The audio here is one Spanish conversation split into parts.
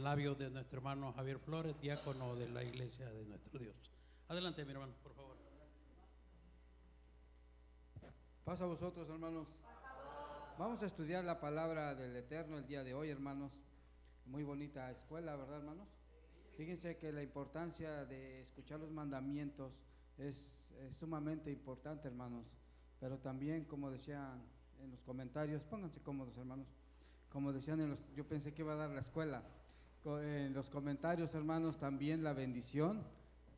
labios de nuestro hermano Javier Flores, diácono de la Iglesia de nuestro Dios. Adelante, mi hermano, por favor. Paz a vosotros, hermanos. Vamos a estudiar la palabra del Eterno el día de hoy, hermanos. Muy bonita escuela, ¿verdad, hermanos? Fíjense que la importancia de escuchar los mandamientos es sumamente importante, hermanos. Pero también, como decían en los comentarios, pónganse cómodos, hermanos. Como decían yo pensé que iba a dar la escuela. En los comentarios, hermanos, también la bendición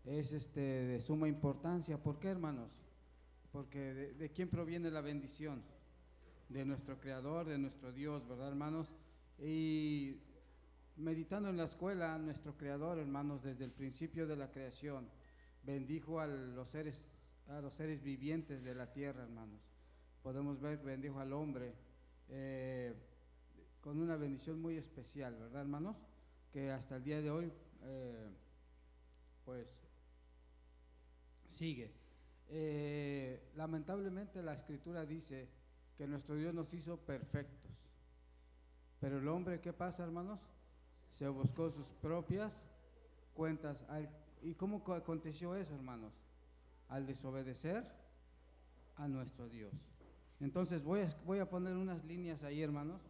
es de suma importancia. ¿Por qué, hermanos? Porque ¿de quién proviene la bendición? De nuestro Creador, de nuestro Dios, ¿verdad, hermanos? Y meditando en la escuela, nuestro Creador, hermanos, desde el principio de la creación, bendijo a los seres vivientes de la tierra, hermanos. Podemos ver, bendijo al hombre con una bendición muy especial, ¿verdad, hermanos? Que hasta el día de hoy, pues, sigue. Lamentablemente la Escritura dice que nuestro Dios nos hizo perfectos, pero el hombre, ¿qué pasa, hermanos? Se buscó sus propias cuentas. ¿Y cómo aconteció eso, hermanos? Al desobedecer a nuestro Dios. Entonces voy a poner unas líneas ahí, hermanos.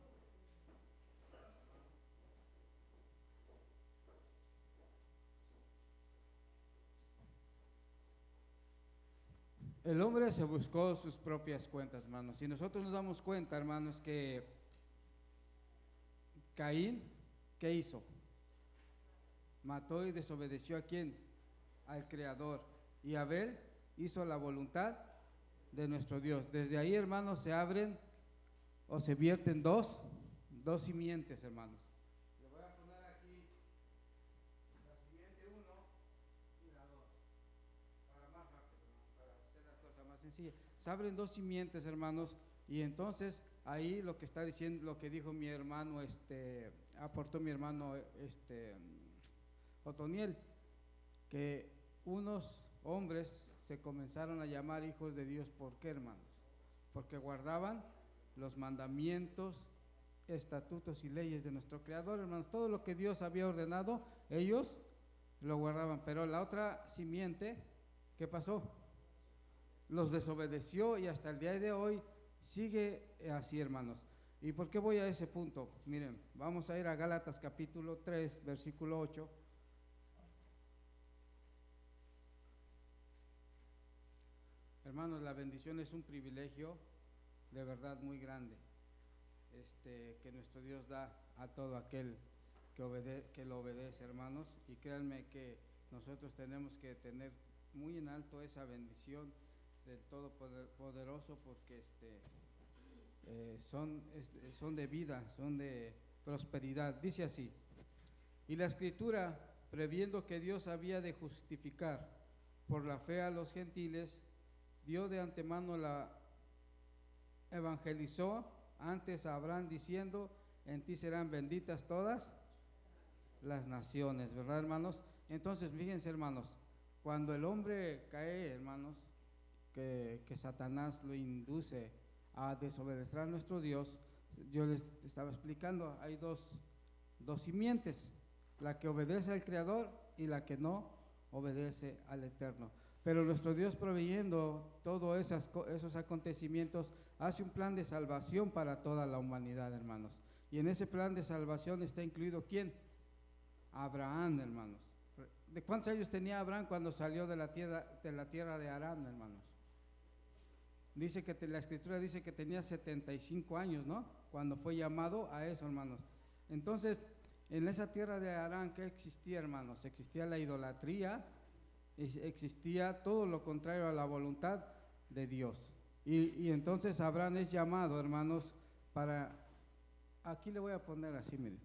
El hombre se buscó sus propias cuentas, hermanos. Y nosotros nos damos cuenta, hermanos, que Caín, ¿qué hizo? Mató y desobedeció ¿a quién? Al Creador. Y Abel hizo la voluntad de nuestro Dios. Desde ahí, hermanos, se abren o se vierten dos simientes, hermanos. Le voy a poner aquí la simiente 1 y la 2 para más rápido, para hacer la cosa más sencilla. Se abren dos simientes, hermanos, y entonces ahí lo que está diciendo, lo que dijo mi hermano, aportó mi hermano Otoniel, que unos hombres se comenzaron a llamar hijos de Dios. ¿Por qué, hermanos? Porque guardaban los mandamientos, estatutos y leyes de nuestro Creador, hermanos. Todo lo que Dios había ordenado, ellos lo guardaban. Pero la otra simiente, ¿qué pasó? Los desobedeció y hasta el día de hoy sigue así, hermanos. ¿Y por qué voy a ese punto? Miren, vamos a ir a Gálatas capítulo 3, versículo 8. Hermanos, la bendición es un privilegio de verdad muy grande, que nuestro Dios da a todo aquel que lo obedece, hermanos. Y créanme que nosotros tenemos que tener muy en alto esa bendición del Todopoderoso, porque son de vida, son de prosperidad. Dice así: y la Escritura, previendo que Dios había de justificar por la fe a los gentiles, dio de antemano evangelizó antes a Abraham diciendo: en ti serán benditas todas las naciones, ¿verdad, hermanos? Entonces, fíjense, hermanos, cuando el hombre cae, hermanos, que Satanás lo induce a desobedecer a nuestro Dios, yo les estaba explicando, hay dos simientes, la que obedece al Creador y la que no obedece al Eterno. Pero nuestro Dios, proveyendo todos esos acontecimientos, hace un plan de salvación para toda la humanidad, hermanos. Y en ese plan de salvación está incluido ¿quién? Abraham, hermanos. ¿De cuántos años tenía Abraham cuando salió de la tierra de Harán, hermanos? Dice que la Escritura dice que tenía 75 años, ¿no? Cuando fue llamado a eso, hermanos. Entonces, en esa tierra de Harán, ¿qué existía, hermanos? Existía la idolatría, existía todo lo contrario a la voluntad de Dios. Y entonces Abraham es llamado, hermanos, aquí le voy a poner así, miren.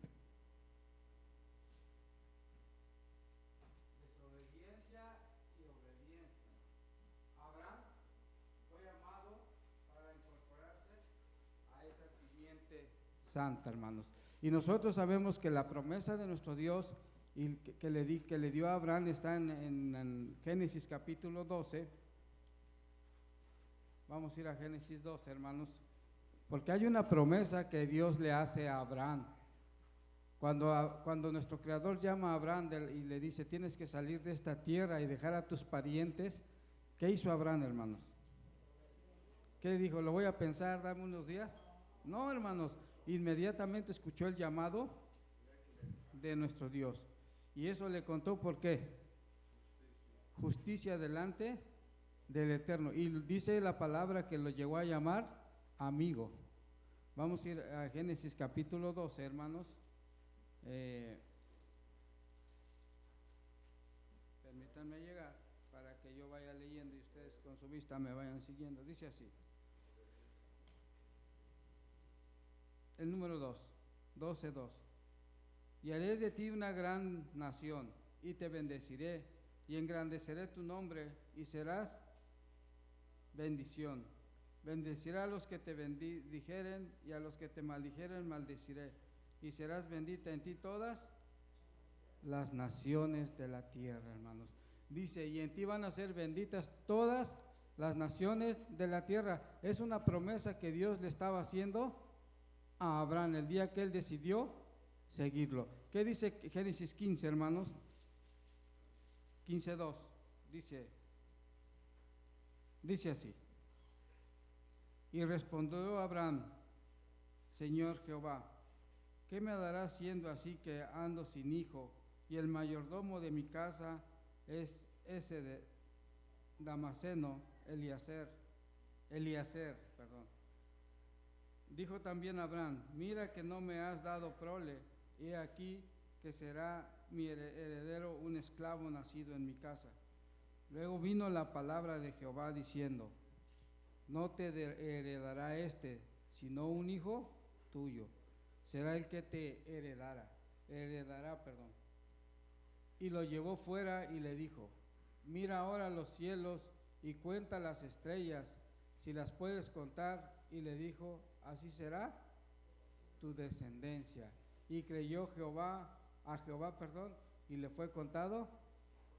Desobediencia y obediencia. Abraham fue llamado para incorporarse a esa simiente santa, hermanos. Y nosotros sabemos que la promesa de nuestro Dios y que le dio a Abraham está en Génesis capítulo 12. Vamos a ir a Génesis 12, hermanos, porque hay una promesa que Dios le hace a Abraham. Cuando nuestro Creador llama a Abraham y le dice, tienes que salir de esta tierra y dejar a tus parientes, ¿qué hizo Abraham, hermanos? ¿Qué dijo? ¿Lo voy a pensar, dame unos días? No, hermanos, inmediatamente escuchó el llamado de nuestro Dios. Y eso le contó, ¿por qué? Justicia delante del Eterno. Y dice la palabra que lo llegó a llamar amigo. Vamos a ir a Génesis capítulo 12, hermanos. Permítanme llegar para que yo vaya leyendo y ustedes con su vista me vayan siguiendo. Dice así. El número 2, 12:2. Y haré de ti una gran nación, y te bendeciré, y engrandeceré tu nombre, y serás bendición. Bendeciré a los que te bendijeren, y a los que te maldijeren maldeciré, y serás bendita en ti todas las naciones de la tierra, hermanos. Dice, y en ti van a ser benditas todas las naciones de la tierra. Es una promesa que Dios le estaba haciendo a Abraham el día que él decidió seguirlo. ¿Qué dice Génesis 15, hermanos? 15:2. Dice así. Y respondió Abraham, Señor Jehová, ¿qué me darás siendo así que ando sin hijo, y el mayordomo de mi casa es ese de Damaseno, Eliezer? Dijo también Abraham, mira que no me has dado prole, he aquí que será mi heredero un esclavo nacido en mi casa. Luego vino la palabra de Jehová diciendo, no te heredará sino un hijo tuyo, será el que te heredará. Y lo llevó fuera y le dijo, mira ahora los cielos y cuenta las estrellas, si las puedes contar. Y le dijo, así será tu descendencia. Y creyó a Jehová, y le fue contado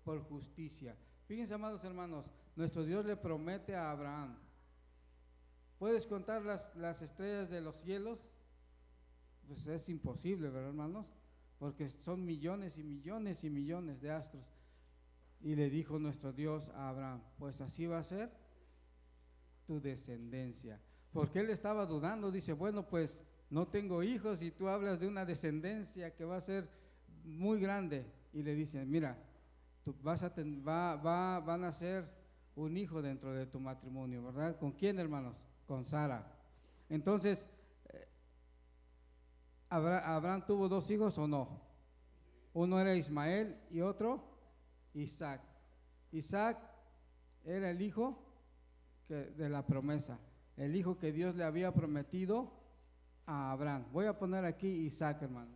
por justicia. Fíjense, amados hermanos, nuestro Dios le promete a Abraham, ¿puedes contar las estrellas de los cielos? Pues es imposible, ¿verdad, hermanos? Porque son millones y millones y millones de astros. Y le dijo nuestro Dios a Abraham, pues así va a ser tu descendencia. Porque él estaba dudando, dice, bueno, pues no tengo hijos y tú hablas de una descendencia que va a ser muy grande. Y le dice, mira, tú va a nacer un hijo dentro de tu matrimonio, ¿verdad? ¿Con quién, hermanos? Con Sara. Entonces, ¿Abraham tuvo 2 hijos o no? Uno era Ismael y otro Isaac. Isaac era el hijo de la promesa, el hijo que Dios le había prometido a Abraham. Voy a poner aquí Isaac, hermano.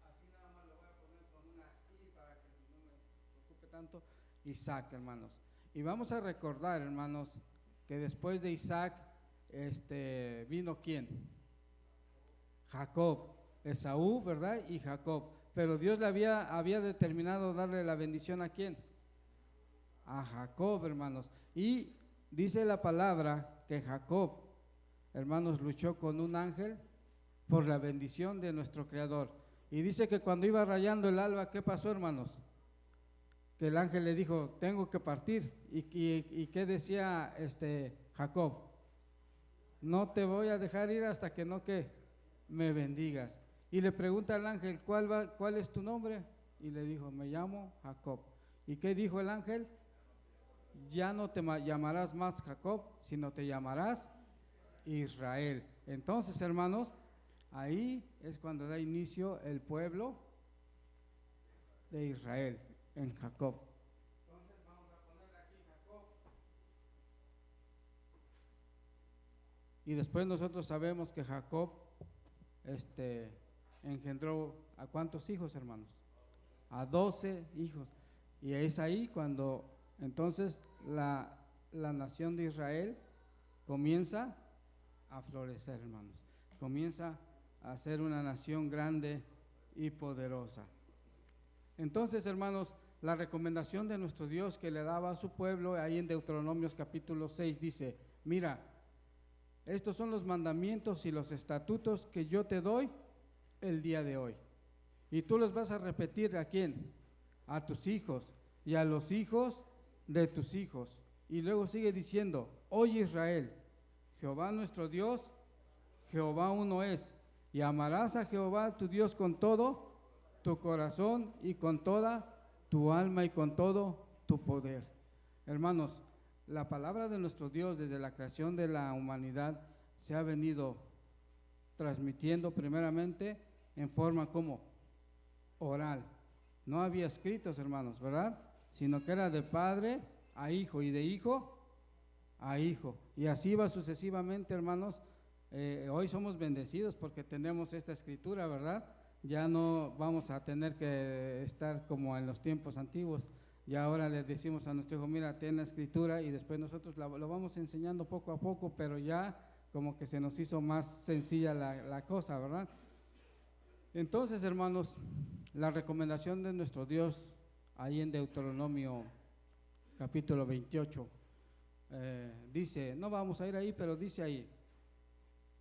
Así nada más lo voy a poner con una I para que no me preocupe tanto. Isaac, hermanos. Y vamos a recordar, hermanos, que después de Isaac vino ¿quién? Jacob, Esaú, ¿verdad? Y Jacob. Pero Dios le había determinado darle la bendición ¿a quién? A Jacob, hermanos. Y dice la palabra que Jacob, hermanos, luchó con un ángel por la bendición de nuestro Creador. Y dice que cuando iba rayando el alba, ¿qué pasó, hermanos? Que el ángel le dijo, tengo que partir. ¿Y qué decía Jacob? No te voy a dejar ir hasta que no que me bendigas. Y le pregunta al ángel, ¿cuál es tu nombre? Y le dijo, me llamo Jacob. ¿Y qué dijo el ángel? Ya no te llamarás más Jacob, sino te llamarás Israel. Entonces, hermanos, ahí es cuando da inicio el pueblo de Israel, en Jacob. Entonces vamos a poner aquí Jacob. Y después nosotros sabemos que Jacob engendró ¿a cuántos hijos, hermanos? A 12 hijos. Y es ahí cuando entonces la nación de Israel comienza a florecer, hermanos. Comienza a ser una nación grande y poderosa. Entonces, hermanos, la recomendación de nuestro Dios que le daba a su pueblo, ahí en Deuteronomios capítulo 6 dice, mira, estos son los mandamientos y los estatutos que yo te doy el día de hoy. Y tú los vas a repetir ¿a quién? A tus hijos y a los hijos de tus hijos. Y luego sigue diciendo, oye Israel, Jehová nuestro Dios, Jehová uno es, y amarás a Jehová tu Dios con todo tu corazón y con toda tu alma y con todo tu poder. Hermanos, la palabra de nuestro Dios desde la creación de la humanidad se ha venido transmitiendo primeramente en forma como oral. No había escritos, hermanos, ¿verdad? Sino que era de padre a hijo y de hijo a hijo. Y así va sucesivamente, hermanos. Hoy somos bendecidos porque tenemos esta escritura, ¿verdad? Ya no vamos a tener que estar como en los tiempos antiguos. Ya ahora le decimos a nuestro hijo, mira, ten la escritura, y después nosotros lo vamos enseñando poco a poco, pero ya como que se nos hizo más sencilla la cosa, ¿verdad? Entonces, hermanos, la recomendación de nuestro Dios, ahí en Deuteronomio capítulo 28, dice, no vamos a ir ahí, pero dice ahí,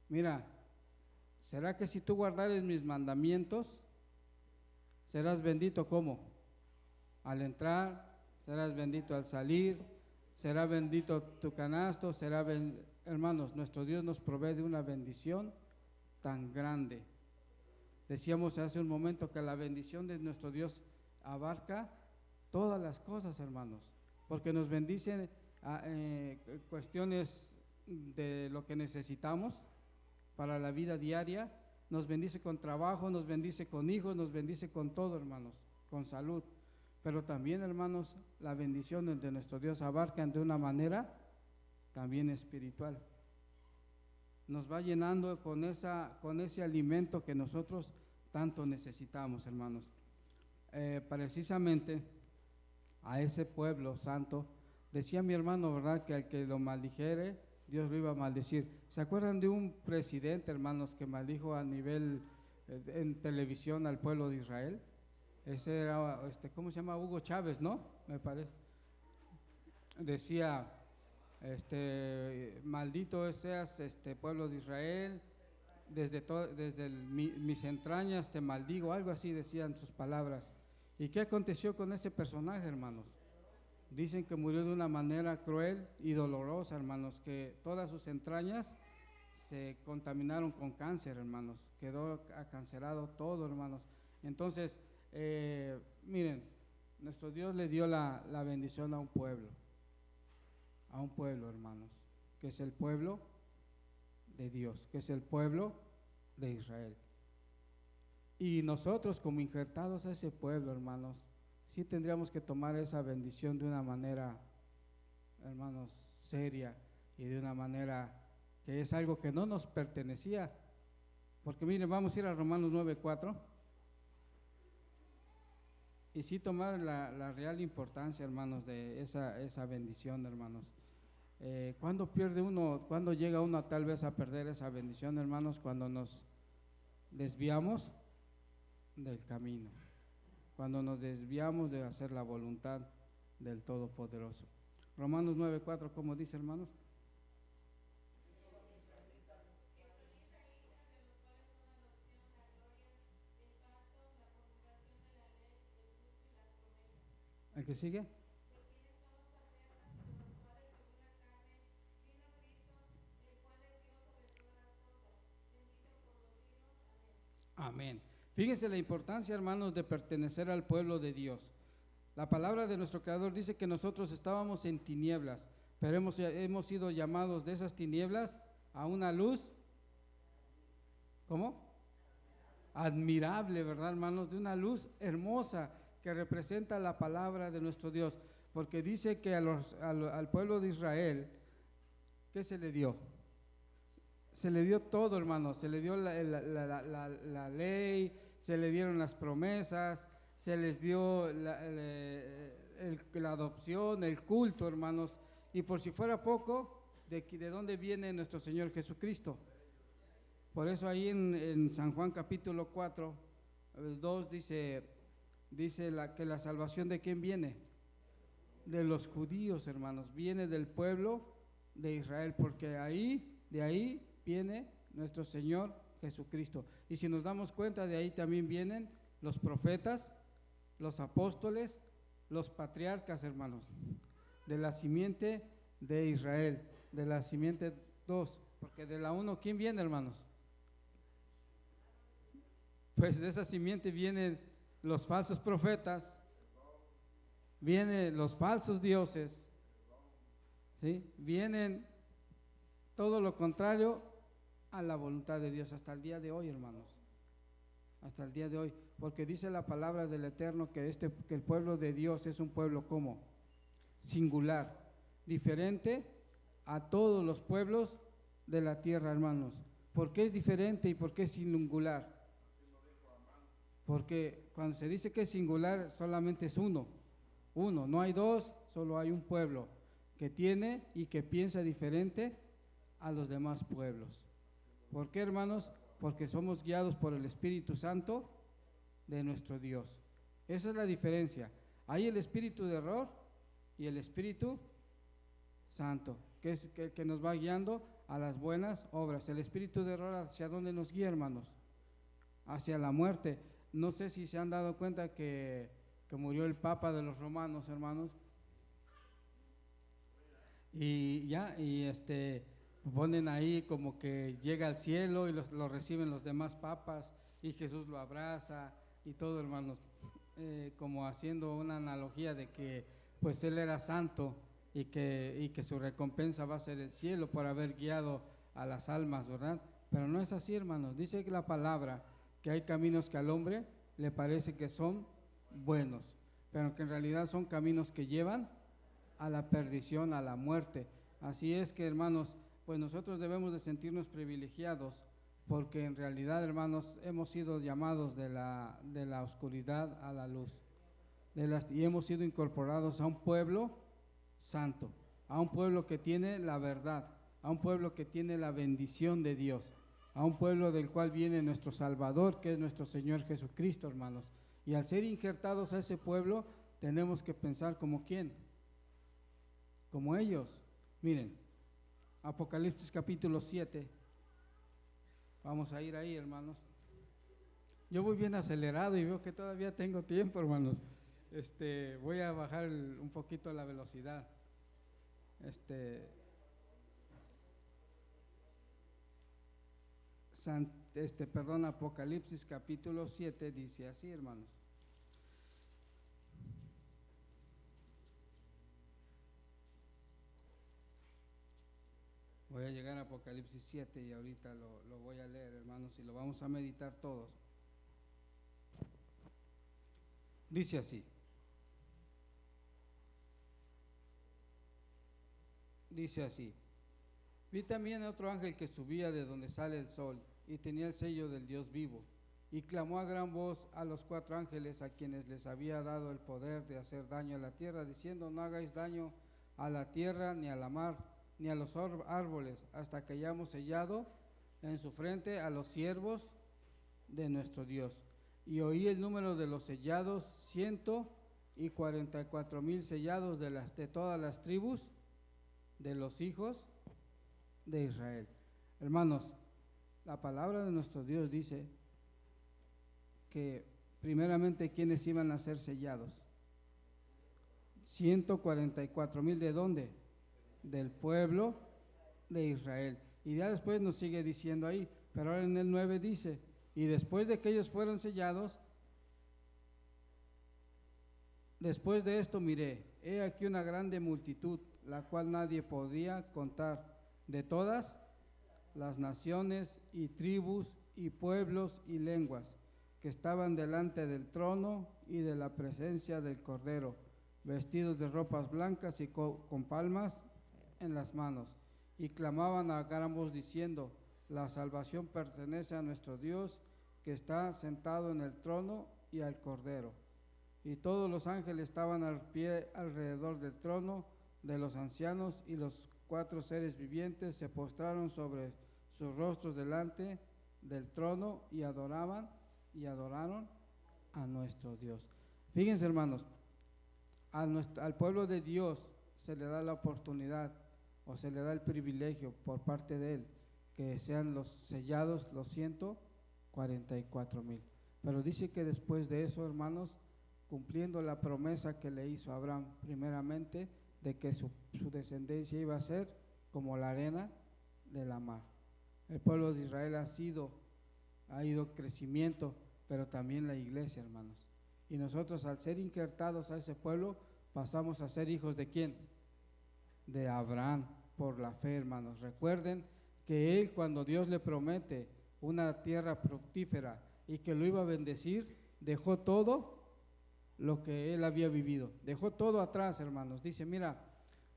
mira, ¿será que si tú guardares mis mandamientos, serás bendito cómo? Al entrar, serás bendito al salir, será bendito tu canasto, hermanos, nuestro Dios nos provee de una bendición tan grande. Decíamos hace un momento que la bendición de nuestro Dios abarca todas las cosas, hermanos, porque nos bendice cuestiones de lo que necesitamos para la vida diaria, nos bendice con trabajo, nos bendice con hijos, nos bendice con todo, hermanos, con salud. Pero también, hermanos, la bendición de nuestro Dios abarca de una manera también espiritual. Nos va llenando con ese alimento que nosotros tanto necesitamos, hermanos. Precisamente a ese pueblo santo, decía mi hermano, ¿verdad?, que al que lo maldijere, Dios lo iba a maldecir. ¿Se acuerdan de un presidente, hermanos, que maldijo a nivel en televisión al pueblo de Israel? Ese era, ¿cómo se llama? Hugo Chávez, ¿no? Me parece. Decía, maldito seas, pueblo de Israel, desde mis entrañas te maldigo, algo así decían sus palabras. ¿Y qué aconteció con ese personaje, hermanos? Dicen que murió de una manera cruel y dolorosa, hermanos, que todas sus entrañas se contaminaron con cáncer, hermanos, quedó acancerado todo, hermanos. Entonces, miren, nuestro Dios le dio la bendición a un pueblo, hermanos, que es el pueblo de Dios, que es el pueblo de Israel. Y nosotros, como injertados a ese pueblo, hermanos, sí tendríamos que tomar esa bendición de una manera, hermanos, seria, y de una manera que es algo que no nos pertenecía. Porque miren, vamos a ir a Romanos 9:4 y sí tomar la real importancia, hermanos, de esa bendición, hermanos. ¿Cuándo pierde uno, cuándo llega uno tal vez a perder esa bendición, hermanos? Cuando nos desviamos del camino, cuando nos desviamos de hacer la voluntad del Todopoderoso. Romanos 9:4, ¿cómo dice, hermanos? ¿El que sigue? Amén. Fíjense la importancia, hermanos, de pertenecer al pueblo de Dios. La palabra de nuestro Creador dice que nosotros estábamos en tinieblas, pero hemos sido llamados de esas tinieblas a una luz, ¿cómo? Admirable, ¿verdad, hermanos? De una luz hermosa que representa la palabra de nuestro Dios, porque dice que al pueblo de Israel, ¿qué se le dio? Se le dio todo, hermanos, se le dio la ley, se le dieron las promesas, se les dio la adopción, el culto, hermanos, y por si fuera poco, ¿de dónde viene nuestro Señor Jesucristo? Por eso ahí en San Juan capítulo 4, 2 dice que la salvación ¿de quién viene? De los judíos, hermanos, viene del pueblo de Israel, porque ahí De ahí viene nuestro Señor Jesucristo. Y si nos damos cuenta, de ahí también vienen los profetas, los apóstoles, los patriarcas, hermanos, de la simiente de Israel, de la simiente 2, porque de la 1, ¿quién viene, hermanos? Pues de esa simiente vienen los falsos profetas, vienen los falsos dioses, ¿sí? Vienen todo lo contrario a la voluntad de Dios hasta el día de hoy, hermanos. Hasta el día de hoy, porque dice la palabra del Eterno que el pueblo de Dios es un pueblo como singular, diferente a todos los pueblos de la tierra, hermanos. ¿Por qué es diferente y por qué es singular? Porque cuando se dice que es singular, solamente es uno, no hay dos, solo hay un pueblo que tiene y que piensa diferente a los demás pueblos. ¿Por qué, hermanos? Porque somos guiados por el Espíritu Santo de nuestro Dios. Esa es la diferencia. Hay el espíritu de error y el Espíritu Santo, que es el que nos va guiando a las buenas obras. El espíritu de error, ¿hacia dónde nos guía, hermanos? Hacia la muerte. No sé si se han dado cuenta que murió el Papa de los romanos, hermanos. Y ponen ahí como que llega al cielo y lo reciben los demás papas y Jesús lo abraza y todo, hermanos, como haciendo una analogía de que pues él era santo y que su recompensa va a ser el cielo por haber guiado a las almas, ¿verdad? Pero no es así, hermanos. Dice que la palabra que hay caminos que al hombre le parece que son buenos, pero que en realidad son caminos que llevan a la perdición, a la muerte. Así es que, hermanos, pues nosotros debemos de sentirnos privilegiados, porque en realidad, hermanos, hemos sido llamados de la oscuridad a la luz, y hemos sido incorporados a un pueblo santo, a un pueblo que tiene la verdad, a un pueblo que tiene la bendición de Dios, a un pueblo del cual viene nuestro Salvador, que es nuestro Señor Jesucristo, hermanos. Y al ser injertados a ese pueblo, tenemos que pensar como ¿quién? Como ellos. Miren, Apocalipsis capítulo 7. Vamos a ir ahí, hermanos. Yo voy bien acelerado y veo que todavía tengo tiempo, hermanos. Voy a bajar un poquito la velocidad. Apocalipsis capítulo 7 dice así, hermanos. Voy a llegar a Apocalipsis 7 y ahorita lo voy a leer, hermanos, y lo vamos a meditar todos. Dice así. Dice así: vi también a otro ángel que subía de donde sale el sol y tenía el sello del Dios vivo, y clamó a gran voz a los 4 ángeles a quienes les había dado el poder de hacer daño a la tierra, diciendo: no hagáis daño a la tierra, ni a la mar, ni a los árboles, hasta que hayamos sellado en su frente a los siervos de nuestro Dios. Y oí el número de los sellados, 144,000 sellados de todas las tribus de los hijos de Israel. Hermanos, la palabra de nuestro Dios dice que primeramente ¿quiénes iban a ser sellados? 144,000, ¿de dónde? Del pueblo de Israel. Y ya después nos sigue diciendo ahí, pero ahora en el 9 dice: y después de que ellos fueron sellados, después de esto miré, he aquí una grande multitud, la cual nadie podía contar, de todas las naciones y tribus y pueblos y lenguas, que estaban delante del trono y de la presencia del Cordero, vestidos de ropas blancas y con palmas en las manos, y clamaban a gran voz diciendo: la salvación pertenece a nuestro Dios, que está sentado en el trono y al Cordero. Y todos los ángeles estaban al pie alrededor del trono de los ancianos, y los 4 seres vivientes se postraron sobre sus rostros delante del trono y adoraron a nuestro Dios. Fíjense, hermanos, al pueblo de Dios se le da la oportunidad o se le da el privilegio por parte de Él que sean los sellados los 144,000. Pero dice que después de eso, hermanos, cumpliendo la promesa que le hizo Abraham primeramente, de que su descendencia iba a ser como la arena de la mar. El pueblo de Israel ha ido en crecimiento, pero también la iglesia, hermanos. Y nosotros, al ser injertados a ese pueblo, pasamos a ser hijos ¿de quién? De Abraham, por la fe, hermanos. Recuerden que él, cuando Dios le promete una tierra fructífera y que lo iba a bendecir, dejó todo lo que él había vivido, dejó todo atrás, hermanos. Dice, mira,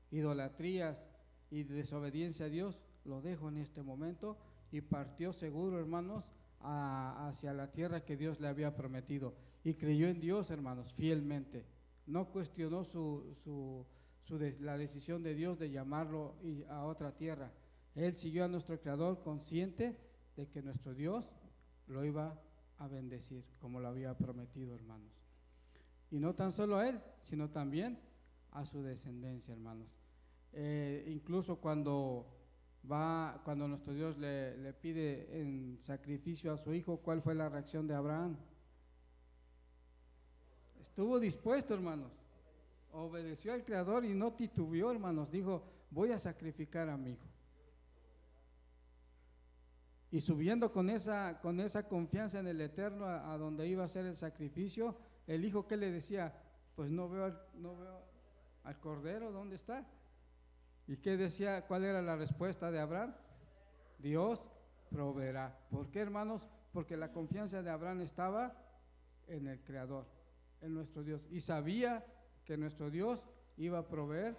idolatrías y desobediencia a Dios, lo dejo en este momento, y partió seguro, hermanos, hacia la tierra que Dios le había prometido, y creyó en Dios, hermanos, fielmente. No cuestionó la decisión de Dios de llamarlo a otra tierra. Él siguió a nuestro Creador, consciente de que nuestro Dios lo iba a bendecir como lo había prometido, hermanos. Y no tan solo a él, sino también a su descendencia, hermanos. Incluso cuando nuestro Dios le pide en sacrificio a su hijo, ¿cuál fue la reacción de Abraham? Estuvo dispuesto, hermanos. Obedeció al Creador y no titubeó, hermanos. Dijo, voy a sacrificar a mi hijo. Y subiendo con esa confianza en el Eterno a donde iba a ser el sacrificio, el hijo, ¿qué le decía? Pues no veo al Cordero, ¿dónde está? ¿Y qué decía? ¿Cuál era la respuesta de Abraham? Dios proveerá. ¿Por qué, hermanos? Porque la confianza de Abraham estaba en el Creador, en nuestro Dios, y sabía que nuestro Dios iba a proveer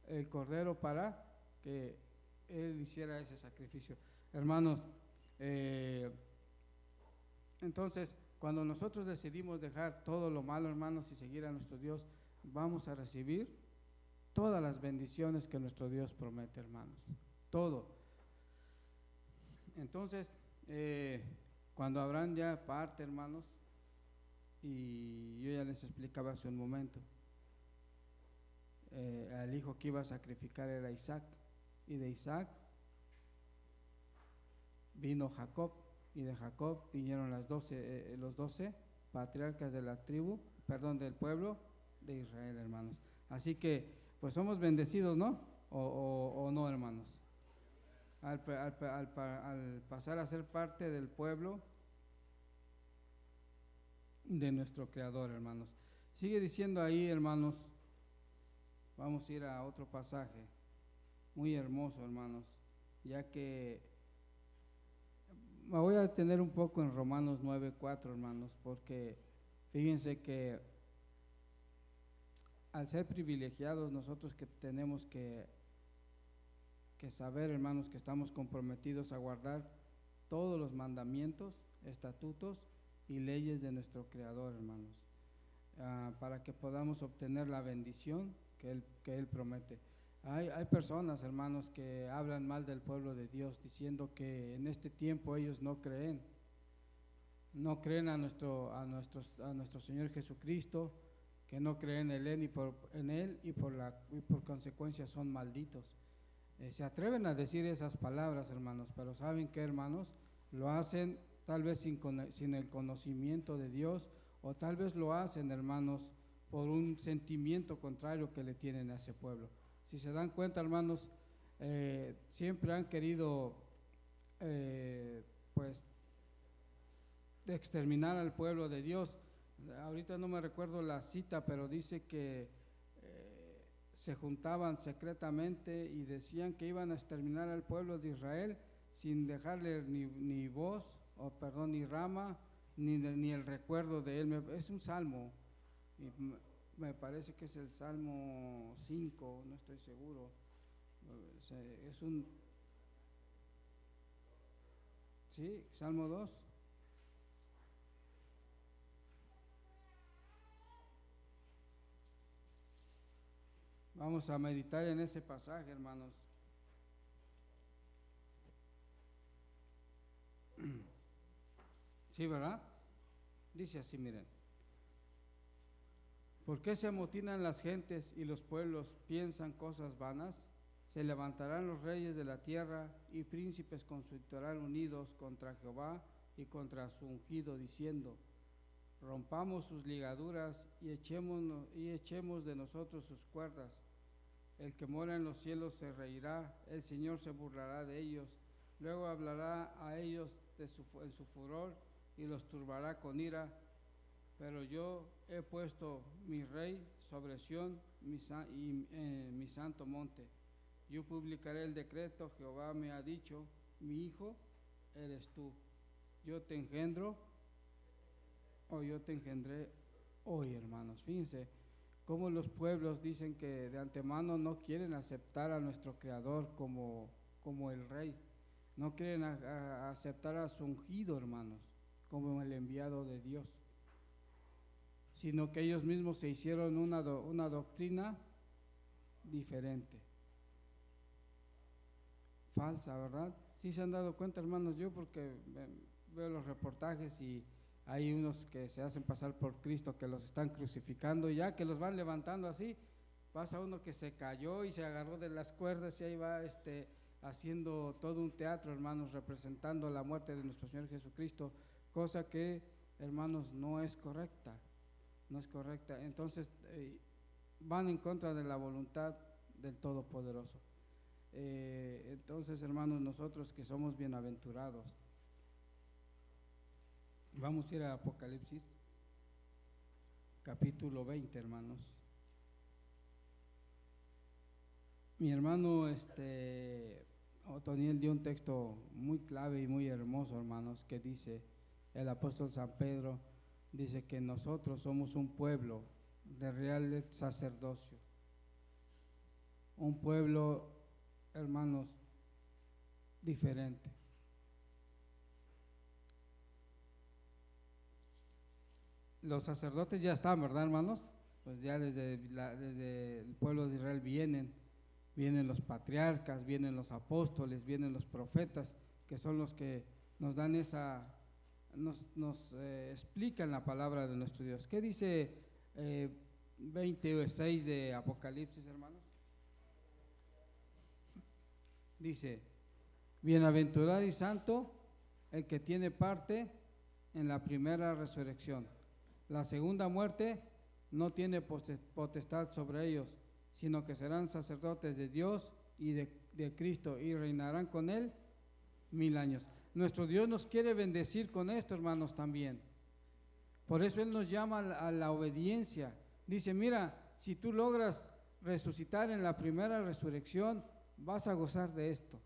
el Cordero para que él hiciera ese sacrificio. Hermanos, entonces, cuando nosotros decidimos dejar todo lo malo, hermanos, y seguir a nuestro Dios, vamos a recibir todas las bendiciones que nuestro Dios promete, hermanos. Todo. Entonces, cuando Abraham ya parte, hermanos, y yo ya les explicaba hace un momento, el hijo que iba a sacrificar era Isaac, y de Isaac vino Jacob, y de Jacob vinieron los 12 patriarcas de la tribu, del pueblo de Israel, hermanos. Así que, pues somos bendecidos, ¿no? O no, hermanos. Al pasar a ser parte del pueblo de nuestro Creador, hermanos. Sigue diciendo ahí, hermanos, vamos a ir a otro pasaje muy hermoso, hermanos, ya que me voy a detener un poco en Romanos 9:4, hermanos, porque fíjense que al ser privilegiados nosotros que tenemos que saber, hermanos, que estamos comprometidos a guardar todos los mandamientos, estatutos y leyes de nuestro Creador, hermanos, para que podamos obtener la bendición que Él promete. Hay personas, hermanos, que hablan mal del pueblo de Dios, diciendo que en este tiempo ellos no creen a nuestro Señor Jesucristo, que no creen en Él y por consecuencia son malditos. Se atreven a decir esas palabras, hermanos, pero ¿saben qué, hermanos? Lo hacen tal vez sin el conocimiento de Dios, o tal vez lo hacen, hermanos, por un sentimiento contrario que le tienen a ese pueblo. Si se dan cuenta, hermanos, siempre han querido pues exterminar al pueblo de Dios. Ahorita no me recuerdo la cita, pero dice que se juntaban secretamente y decían que iban a exterminar al pueblo de Israel sin dejarle ni voz, ni rama, ni el recuerdo de él. Es un salmo, y me parece que es el Salmo 5, no estoy seguro. Sí, Salmo 2. Vamos a meditar en ese pasaje, hermanos. Sí, ¿verdad? Dice así, miren. ¿Por qué se amotinan las gentes y los pueblos piensan cosas vanas? Se levantarán los reyes de la tierra y príncipes consultarán unidos contra Jehová y contra su ungido, diciendo: rompamos sus ligaduras y echemos de nosotros sus cuerdas. El que mora en los cielos se reirá, el Señor se burlará de ellos, luego hablará a ellos en su furor y los turbará con ira. Pero yo he puesto mi rey sobre Sión, mi santo monte. Yo publicaré el decreto, Jehová me ha dicho: mi hijo eres tú. Yo te engendro, o yo te engendré hoy, hermanos. Fíjense cómo los pueblos dicen que de antemano no quieren aceptar a nuestro Creador como el Rey. No quieren aceptar a su ungido, hermanos, como el enviado de Dios, sino que ellos mismos se hicieron una doctrina diferente, falsa, ¿verdad? Sí se han dado cuenta, hermanos, yo porque veo los reportajes y hay unos que se hacen pasar por Cristo, que los están crucificando, ya que los van levantando así, pasa uno que se cayó y se agarró de las cuerdas y ahí va haciendo todo un teatro, hermanos, representando la muerte de nuestro Señor Jesucristo, cosa que, hermanos, no es correcta, no es correcta. Entonces van en contra de la voluntad del Todopoderoso. Entonces, hermanos, nosotros que somos bienaventurados, vamos a ir a Apocalipsis, capítulo 20, hermanos. Mi hermano Otoniel dio un texto muy clave y muy hermoso, hermanos, que dice, el apóstol San Pedro dice que nosotros somos un pueblo de real sacerdocio, un pueblo, hermanos, diferente. Los sacerdotes ya están, ¿verdad, hermanos? Pues ya desde el pueblo de Israel vienen los patriarcas, vienen los apóstoles, vienen los profetas, que son los que nos dan nos explican la palabra de nuestro Dios. ¿Qué dice 26 de Apocalipsis, hermanos? Dice: bienaventurado y santo el que tiene parte en la primera resurrección. La segunda muerte no tiene potestad sobre ellos, sino que serán sacerdotes de Dios y de Cristo, y reinarán con Él 1000 años. Nuestro Dios nos quiere bendecir con esto, hermanos, también. Por eso Él nos llama a la obediencia. Dice: mira, si tú logras resucitar en la primera resurrección, vas a gozar de esto.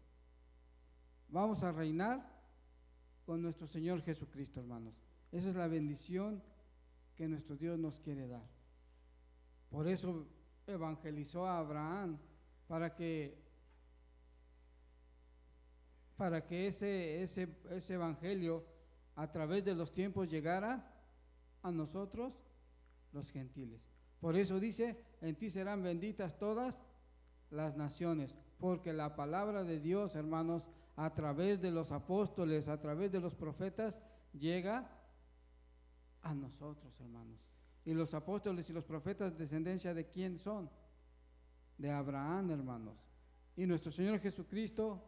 Vamos a reinar con nuestro Señor Jesucristo, hermanos. Esa es la bendición que nuestro Dios nos quiere dar. Por eso evangelizó a Abraham, para que ese evangelio a través de los tiempos llegara a nosotros los gentiles. Por eso dice: en ti serán benditas todas las naciones, porque la palabra de Dios, hermanos, a través de los apóstoles, a través de los profetas, llega a nosotros, hermanos. Y los apóstoles y los profetas, ¿descendencia de quién son? De Abraham, hermanos. Y nuestro Señor Jesucristo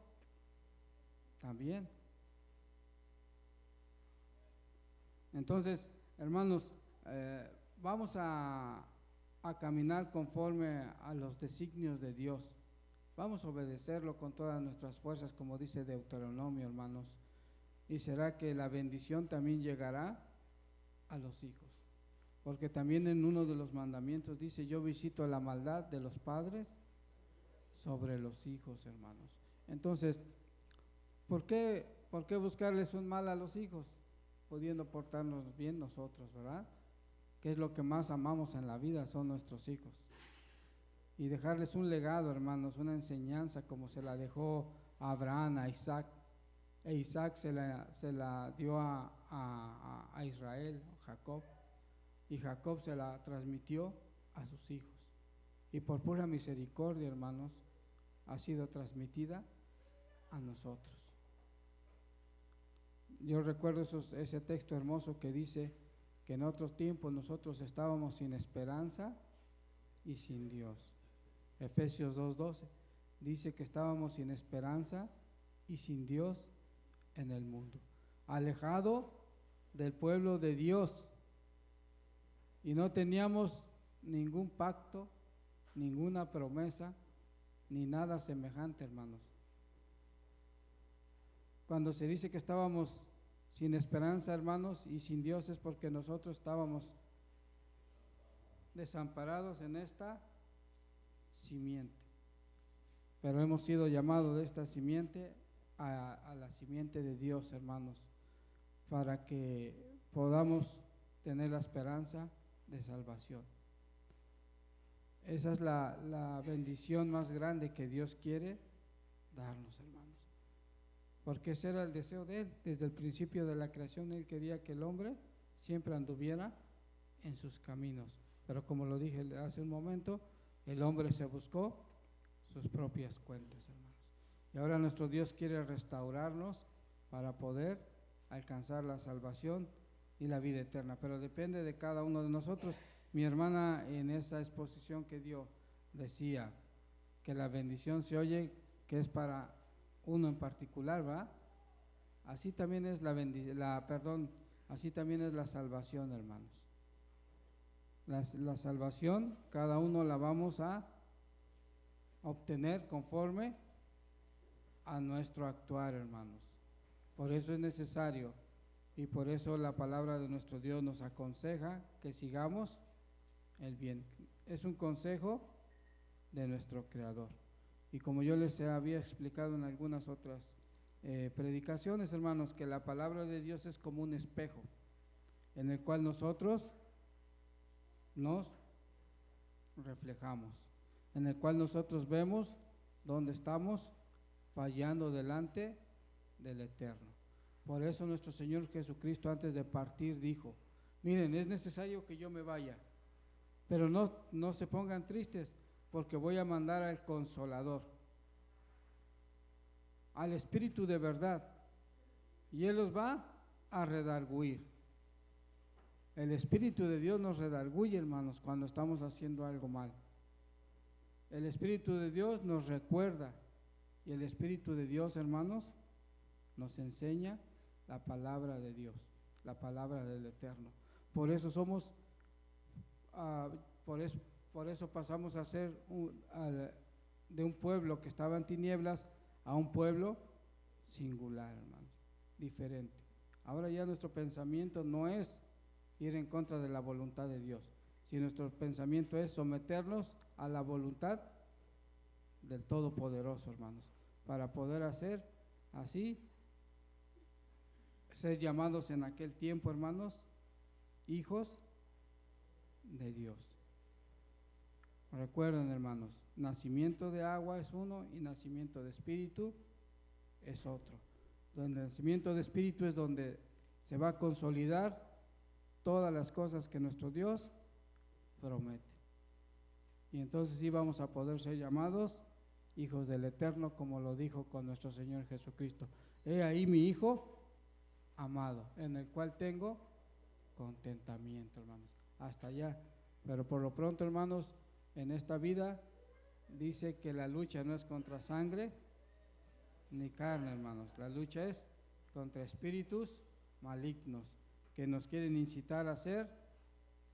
también. Entonces, hermanos, vamos a caminar conforme a los designios de Dios. Vamos a obedecerlo con todas nuestras fuerzas, como dice Deuteronomio, hermanos. Y será que la bendición también llegará a los hijos. Porque también en uno de los mandamientos dice: yo visito la maldad de los padres sobre los hijos, hermanos. Entonces, ¿por qué buscarles un mal a los hijos, pudiendo portarnos bien nosotros, verdad? Que es lo que más amamos en la vida, son nuestros hijos. Y dejarles un legado, hermanos, una enseñanza como se la dejó a Abraham, a Isaac. E Isaac se la dio a Israel, a Jacob. Y Jacob se la transmitió a sus hijos. Y por pura misericordia, hermanos, ha sido transmitida a nosotros. Yo recuerdo ese texto hermoso que dice que en otros tiempos nosotros estábamos sin esperanza y sin Dios. Efesios 2:12 dice que estábamos sin esperanza y sin Dios en el mundo, alejado del pueblo de Dios, y no teníamos ningún pacto, ninguna promesa, ni nada semejante, hermanos. Cuando se dice que estábamos sin esperanza, hermanos, y sin Dios, es porque nosotros estábamos desamparados en esta simiente. Pero hemos sido llamados de esta simiente a la simiente de Dios, hermanos, para que podamos tener la esperanza de salvación. Esa es la bendición más grande que Dios quiere darnos, hermanos, porque ese era el deseo de Él. Desde el principio de la creación Él quería que el hombre siempre anduviera en sus caminos, pero como lo dije hace un momento, el hombre se buscó sus propias cuentas, hermanos, y ahora nuestro Dios quiere restaurarnos para poder alcanzar la salvación y la vida eterna, pero depende de cada uno de nosotros. Mi hermana en esa exposición que dio decía que la bendición se oye que es para uno en particular, ¿va? Así también es así también es la salvación, hermanos. La salvación cada uno la vamos a obtener conforme a nuestro actuar, hermanos. Por eso es necesario, y por eso la palabra de nuestro Dios nos aconseja que sigamos el bien. Es un consejo de nuestro Creador. Y como yo les había explicado en algunas otras predicaciones, hermanos, que la palabra de Dios es como un espejo en el cual nosotros nos reflejamos, en el cual nosotros vemos dónde estamos fallando delante del Eterno. Por eso nuestro Señor Jesucristo, antes de partir, dijo: miren, es necesario que yo me vaya, pero no se pongan tristes, porque voy a mandar al Consolador, al Espíritu de verdad, y Él los va a redarguir. El Espíritu de Dios nos redarguye, hermanos, cuando estamos haciendo algo mal. El Espíritu de Dios nos recuerda, y el Espíritu de Dios, hermanos, nos enseña la palabra de Dios, la palabra del Eterno. Por eso por eso pasamos a ser de un pueblo que estaba en tinieblas a un pueblo singular, hermanos, diferente. Ahora ya nuestro pensamiento no es ir en contra de la voluntad de Dios, sino nuestro pensamiento es someternos a la voluntad del Todopoderoso, hermanos, para poder hacer así, ser llamados en aquel tiempo, hermanos, hijos de Dios. Recuerden, hermanos, nacimiento de agua es uno y nacimiento de espíritu es otro. Donde el nacimiento de espíritu es donde se va a consolidar todas las cosas que nuestro Dios promete. Y entonces sí vamos a poder ser llamados hijos del Eterno, como lo dijo con nuestro Señor Jesucristo: he ahí mi Hijo amado, en el cual tengo contentamiento, hermanos. Hasta allá. Pero por lo pronto, hermanos, en esta vida dice que la lucha no es contra sangre ni carne, hermanos. La lucha es contra espíritus malignos que nos quieren incitar a hacer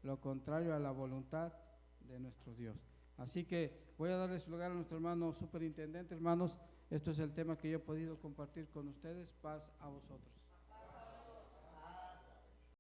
lo contrario a la voluntad de nuestro Dios. Así que voy a darles lugar a nuestro hermano superintendente. Hermanos, esto es el tema que yo he podido compartir con ustedes. Paz a vosotros.